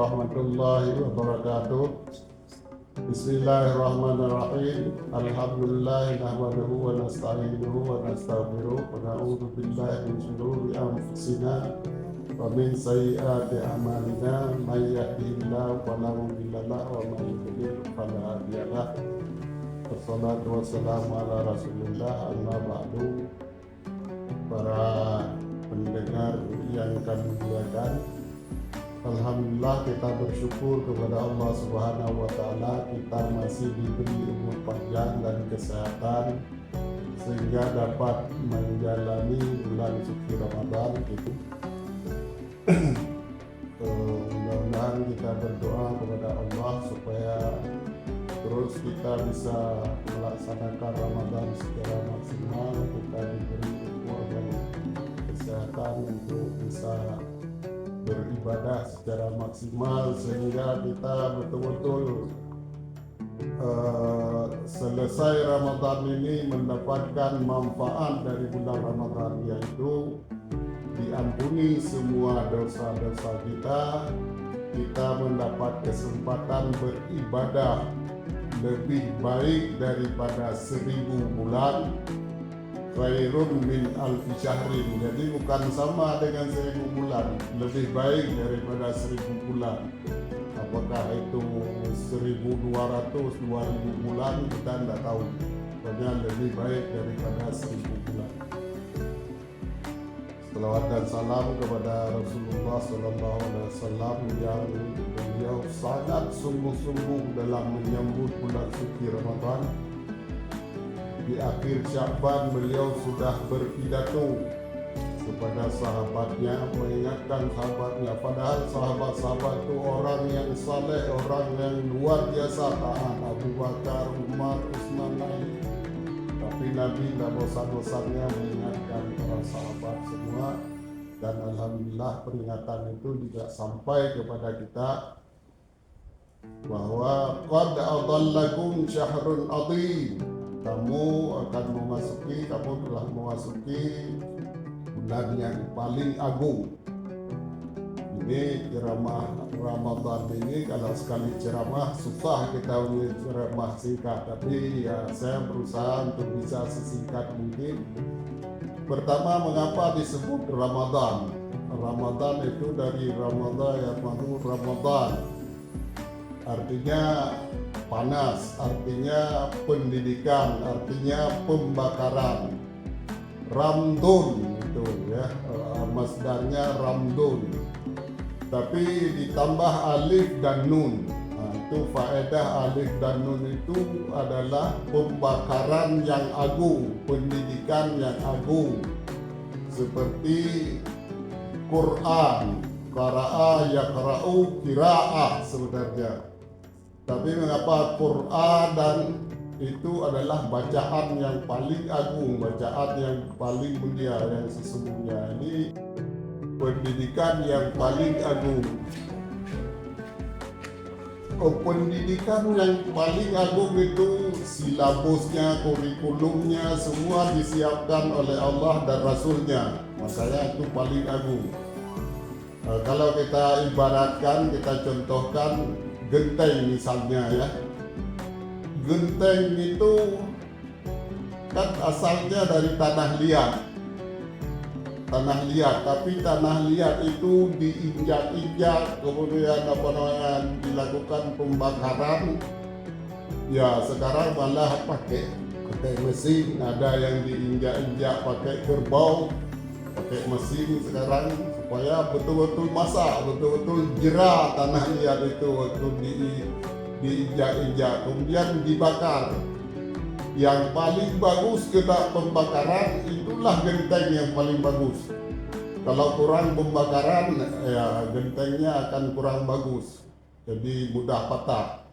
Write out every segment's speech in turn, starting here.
warahmatullahi wabarakatuh. Bismillahirrahmanirrahim. Alhamdulillah nahmaduhu wa nasta'inuhu wa nastaghfiruh wa na'udzu billahi min shururi anfusina wa min sayyiati a'malina. May yahdihillahu fala mudilla lahu wa may yudlil fala hadiya lahu. Wassalatu wassalamu ala Rasulillah, amma ba'du. Para pendengar yang kami muliakan, alhamdulillah kita bersyukur kepada Allah Subhanahu wa taala, kita masih diberi umur panjang dan kesehatan sehingga dapat menjalani bulan suci Ramadan itu. Mudah-mudahan kita berdoa kepada Allah supaya terus kita bisa melaksanakan Ramadan secara maksimal, kita diberi umur dan kesehatan untuk bisa beribadah secara maksimal sehingga kita betul-betul selesai Ramadan ini mendapatkan manfaat dari bulan Ramadan, yaitu diampuni semua dosa-dosa kita mendapat kesempatan beribadah lebih baik daripada 1000 bulan, khairun min alfi syahrin. Jadi bukan sama dengan 1000 bulan, lebih baik daripada 1000 bulan. Apakah itu 1200, 2000 bulan, kita tidak tahu. Pokoknya lebih baik daripada 1000 bulan. Salawat dan salam kepada Rasulullah SAW yang beliau sangat sungguh-sungguh dalam menyambut bulan suci Ramadan. Di akhir Sya'ban beliau sudah berpidato kepada sahabatnya, mengingatkan sahabatnya, padahal sahabat-sahabat itu orang yang saleh, orang yang luar biasa taat, Abu Bakar, Umar, Utsman, Ali. Tapi Nabi tidak bosan-bosannya mengingatkan para sahabat semua, dan alhamdulillah peringatan itu juga sampai kepada kita bahwa qad adallakum syahrun adhim, kamu telah memasuki bulan yang paling agung. Ini ceramah Ramadan ini, kalau sekali ceramah susah kita ceramah singkat, tapi ya saya berusaha untuk bisa sesingkat mungkin. Pertama, mengapa disebut Ramadan? Ramadan itu dari Ramadan, ya Ramadan artinya panas, artinya pendidikan, artinya pembakaran. Ramdun itu ya, masdarnya ramdun, tapi ditambah alif dan nun. Itu faedah alif dan nun itu adalah pembakaran yang agung, pendidikan yang agung, seperti Quran, qara'a yaqra'u, qira'ah sebenarnya. Tapi mengapa Quran dan itu adalah bacaan yang paling agung, bacaan yang paling mulia, yang sesungguhnya ini pendidikan yang paling agung. Pendidikan yang paling agung itu silabusnya, kurikulumnya semua disiapkan oleh Allah dan Rasulnya, makanya itu paling agung. Kalau kita ibaratkan, kita contohkan genteng misalnya ya. Genteng itu kan asalnya dari tanah liat, tapi tanah liat itu diinjak-injak, kemudian dilakukan pembakaran. Ya sekarang malah pakai mesin, ada yang diinjak-injak pakai kerbau, pakai mesin sekarang supaya betul-betul masak, betul-betul jerah tanah liat itu waktu diinjak-injak, kemudian dibakar. Yang paling bagus kita pembakaran, itulah genteng yang paling bagus. Kalau kurang pembakaran, ya gentengnya akan kurang bagus, jadi mudah patah.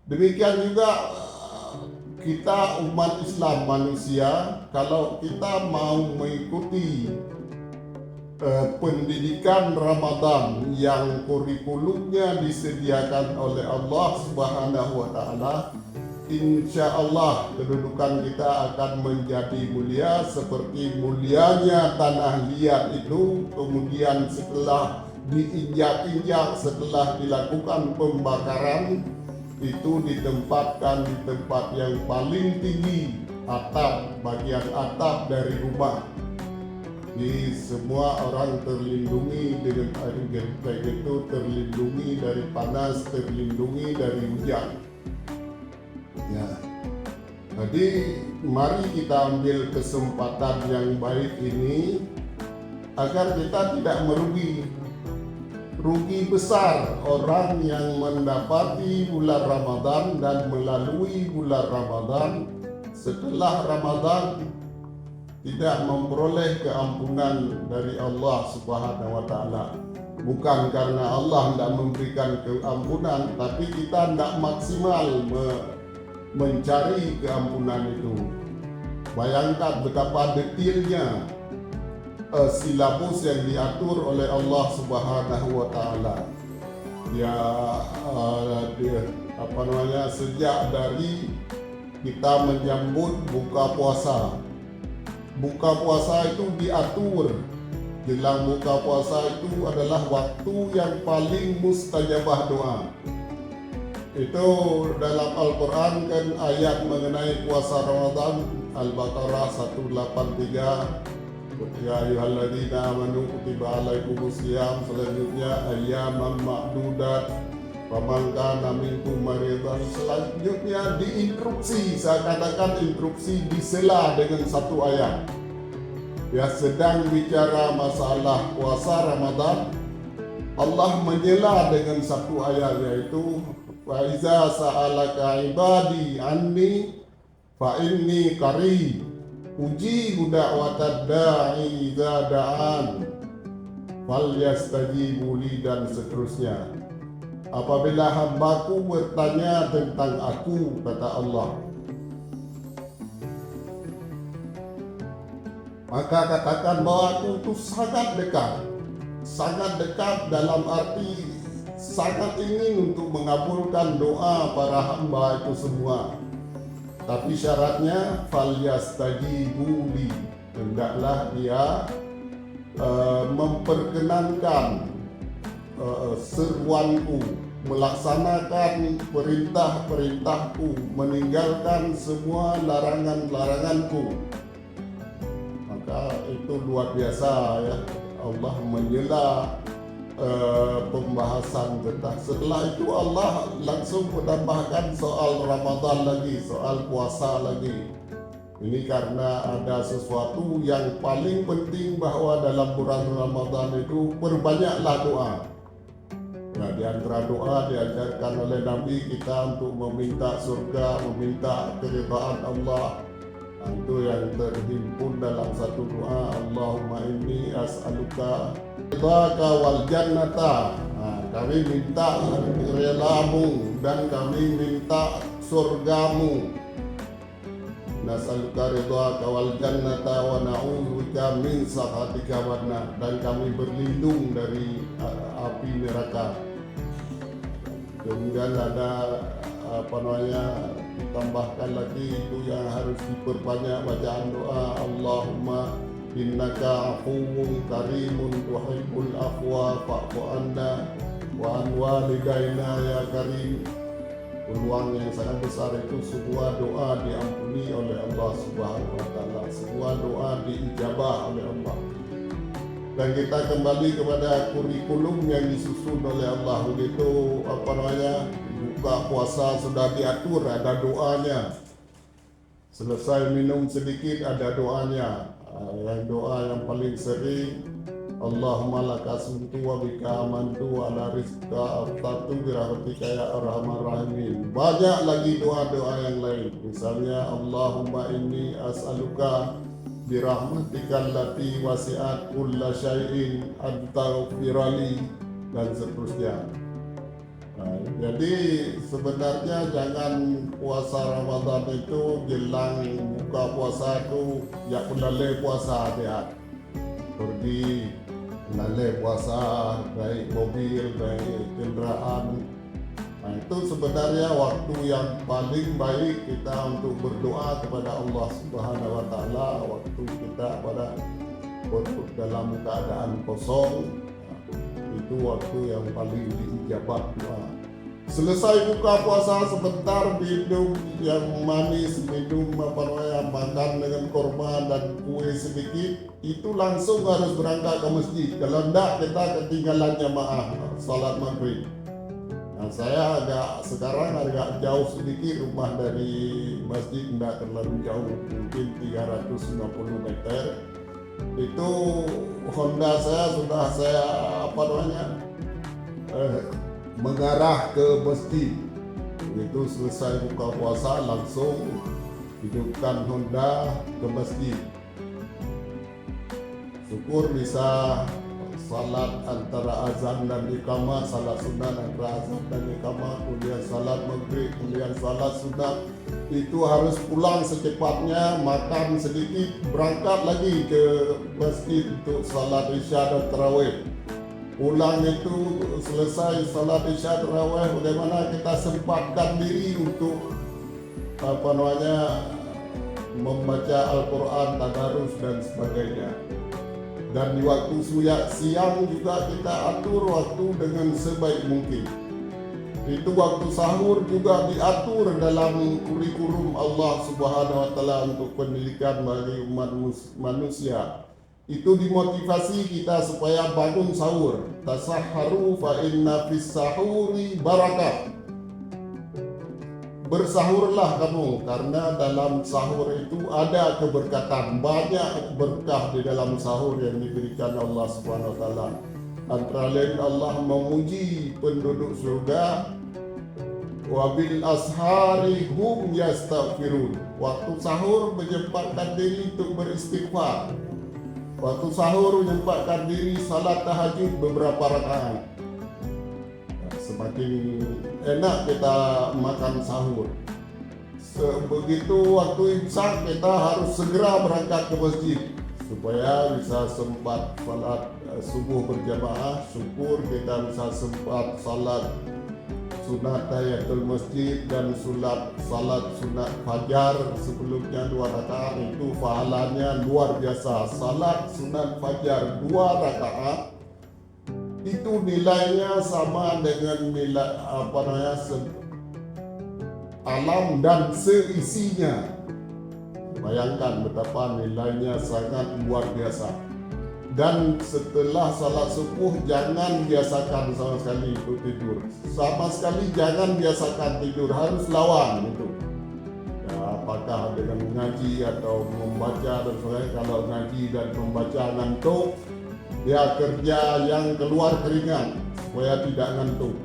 Demikian juga kita umat Islam, manusia, kalau kita mau mengikuti pendidikan Ramadan yang kurikulumnya disediakan oleh Allah Subhanahu wa taala, insya Allah kedudukan kita akan menjadi mulia seperti mulianya tanah liat itu. Kemudian setelah diinjak-injak setelah dilakukan pembakaran, itu ditempatkan di tempat yang paling tinggi, bagian atap dari rumah. Di semua orang terlindungi dengan kayak itu, terlindungi dari panas, terlindungi dari hujan. Ya. Jadi mari kita ambil kesempatan yang baik ini agar kita tidak rugi besar orang yang mendapati bulan Ramadan dan melalui bulan Ramadan, setelah Ramadan tidak memperoleh keampunan dari Allah Subhanahu wa Ta'ala. Bukan karena Allah tidak memberikan keampunan, tapi kita tidak maksimal mencari keampunan itu. Bayangkan betapa detailnya silabus yang diatur oleh Allah Subhanahu wa Ta'ala. Sejak dari kita menyambut buka puasa. Buka puasa itu diatur. Jelang buka puasa itu adalah waktu yang paling mustajabah doa. Itu dalam Al-Quran kan ayat mengenai puasa Ramadan, Al-Baqarah 183. Ya ayyuhalladzina amanu kutiba alaikumus syiyam, selanjutnya ayyaman ma'dudat faman kana minkum maridan. Selanjutnya diinstruksi, saya katakan instruksi disela dengan satu ayat. Ya, sedang bicara masalah puasa Ramadan, Allah menyela dengan satu ayat, yaitu fa iza sa'alaka ibadi anni fa inni qarib ujibu da'watad da'i idza da'an falyastajibu li, dan seterusnya. Apabila hambaku bertanya tentang aku, kata Allah, maka katakan bahwa aku itu sangat dekat dalam arti sangat ingin untuk mengabulkan doa para hamba itu semua. Tapi syaratnya falyastajibu li, hendaklah dia memperkenankan seruanku, melaksanakan perintah-perintahku, meninggalkan semua larangan-laranganku. Maka itu luar biasa ya, Allah menyela pembahasan kita. Setelah itu Allah langsung menambahkan soal Ramadan lagi, soal puasa lagi. Ini karena ada sesuatu yang paling penting, bahwa dalam bulan Ramadan itu perbanyaklah doa. Nah, di antara doa diajarkan oleh Nabi kita untuk meminta surga, meminta keridhaan Allah. Itu yang terhimpun dalam satu doa, Allahumma inni as'aluka ridhaka wal jannata. Kami minta relamu dan kami minta surgamu. Nas'aluka ridhaka wal jannata wa na'udzubika min sakhatika wan nar, dan kami berlindung dari api neraka. Kemudian ada ditambahkan lagi itu yang harus diperbanyak bacaan doa, Allahumma innaka afuwun karimun tuhibbul afwa fa'fu anna wa an walidaina ya karim. Peluang yang sangat besar itu sebuah doa diampuni oleh Allah Subhanahu wa Ta'ala, sebuah doa diijabah oleh Allah. Dan kita kembali kepada kurikulum yang disusun oleh Allah, begitu buka puasa sudah diatur, ada doanya. Selesai minum sedikit ada doanya. Yang doa yang paling sering, Allahumma laka sumtu wa bika amantu wa ala rizqa aftatu birahmatika ya arhamar rahimin. Banyak lagi doa-doa yang lain. Misalnya Allahumma inni as'aluka birahmatika allati wasi'at kulla syai'in astaghfirali, dan seterusnya. Jadi sebenarnya jangan puasa Ramadan itu jelang buka puasa itu ya pendale puasa dia pergi pendale puasa baik mobil baik kendaraan. Nah, itu sebenarnya waktu yang paling baik kita untuk berdoa kepada Allah Subhanahu wa Ta'ala, waktu kita pada dalam keadaan kosong. itu waktu yang paling diijabah doa. Selesai buka puasa sebentar, minum yang manis, makan dengan korma dan kue sedikit, itu langsung harus berangkat ke masjid. Kalau enggak, kita ketinggalan jamaah salat maghrib. Nah, saya sekarang agak jauh sedikit rumah dari masjid, enggak terlalu jauh, mungkin 350 meter. Itu Honda saya sudah mengarah ke masjid. Begitu selesai buka puasa langsung hidupkan Honda ke masjid. Syukur bisa salat antara azan dan iqamah, salat sunat antara azan dan iqamah, kemudian salat maghrib, kemudian salat sunat. Itu harus pulang secepatnya, makan sedikit, berangkat lagi ke masjid untuk salat isya dan tarawih. Pulang itu selesai salat isya tarawih, bagaimana kita sempatkan diri untuk membaca Al-Quran, tadarus dan sebagainya. Dan di waktu siang juga kita atur waktu dengan sebaik mungkin. Itu waktu sahur juga diatur dalam kurikulum Allah Subhanahu wa Ta'ala untuk pendidikan bagi umat manusia. Itu dimotivasi kita supaya bangun sahur. Tasahharu fa inna fis sahuri barakah. Bersahurlah kamu, karena dalam sahur itu ada keberkatan, banyak berkah di dalam sahur yang diberikan Allah Subhanahu wa Ta'ala. Antara lain Allah memuji penduduk surga, wa bil ashari hum yastaghfirun. Waktu sahur menyempatkan diri untuk beristighfar. Waktu sahur menyempatkan diri salat tahajud beberapa rakaat. Semakin enak kita makan sahur. Begitu waktu imsak kita harus segera berangkat ke masjid supaya bisa sempat salat subuh berjamaah. Syukur kita bisa sempat salat sunat tahiyatul masjid dan salat sunat fajar sebelumnya 2 rakaat. Itu pahalanya luar biasa. Salat sunat fajar 2 rakaat itu nilainya sama dengan nilai alam dan seisinya. Bayangkan betapa nilainya sangat luar biasa. Dan setelah salat subuh jangan biasakan sama sekali itu tidur. Sama sekali jangan biasakan tidur, harus lawan itu. Ya, apakah dengan mengaji atau membaca dan sebagainya. Kalau ngaji dan membaca ngantuk, dia kerja yang keluar keringat supaya tidak ngantuk.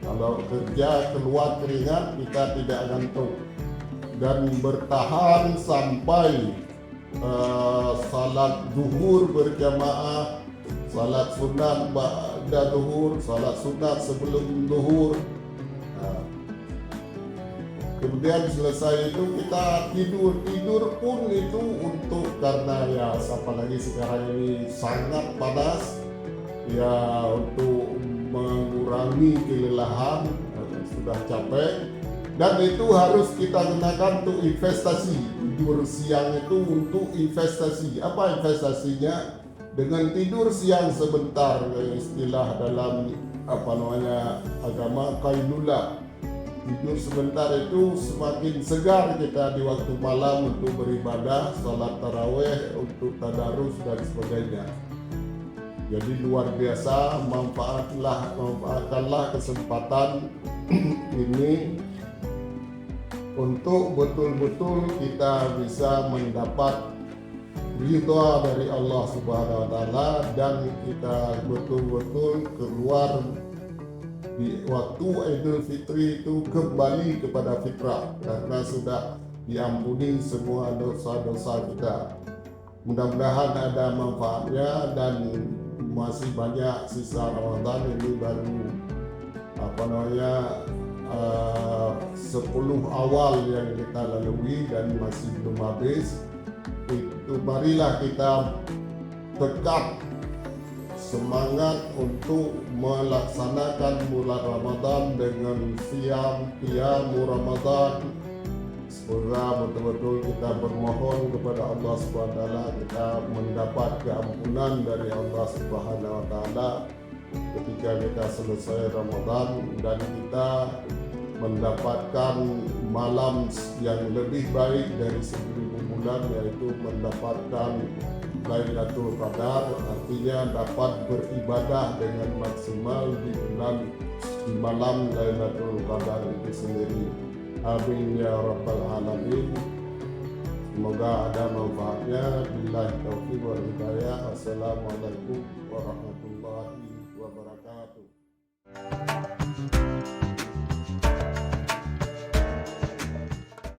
Kalau kerja keluar keringat kita tidak ngantuk. Dan bertahan sampai salat zuhur berjamaah, salat sunat ba'da zuhur, salat sunat sebelum zuhur. Kemudian selesai itu kita tidur pun itu untuk, karena ya apalagi sekarang ini sangat panas ya, untuk mengurangi kelelahan, sudah capek, dan itu harus kita gunakan untuk investasi. Tidur siang itu untuk investasi. Apa investasinya? Dengan tidur siang sebentar, istilah dalam agama qailula. Tidur sebentar itu semakin segar kita di waktu malam untuk beribadah, salat tarawih, untuk tadarus dan sebagainya. Jadi luar biasa, manfaatkanlah kesempatan ini untuk betul-betul kita bisa mendapat ridha dari Allah Subhanahu wa Ta'ala, dan kita betul-betul keluar di waktu Idul Fitri itu kembali kepada fitrah, karena sudah diampuni semua dosa-dosa kita. Mudah-mudahan ada manfaatnya, dan masih banyak sisa Ramadan ini, baru 10 awal yang kita lalui dan masih belum habis. Itu marilah kita tetap semangat untuk melaksanakan bulan Ramadan dengan qiyam Ramadan Semoga betul-betul kita bermohon kepada Allah SWT, kita mendapat keampunan dari Allah SWT ketika kita selesai Ramadan, dan kita mendapatkan malam yang lebih baik dari 1000 bulan, yaitu mendapatkan Lailatul Qadar, artinya dapat beribadah dengan maksimal di malam Lailatul Qadar itu sendiri. Amin ya rabbal alamin. Semoga ada manfaatnya. Billahi taufiq wal hidayah. Assalamualaikum warahmatullahi wabarakatuh.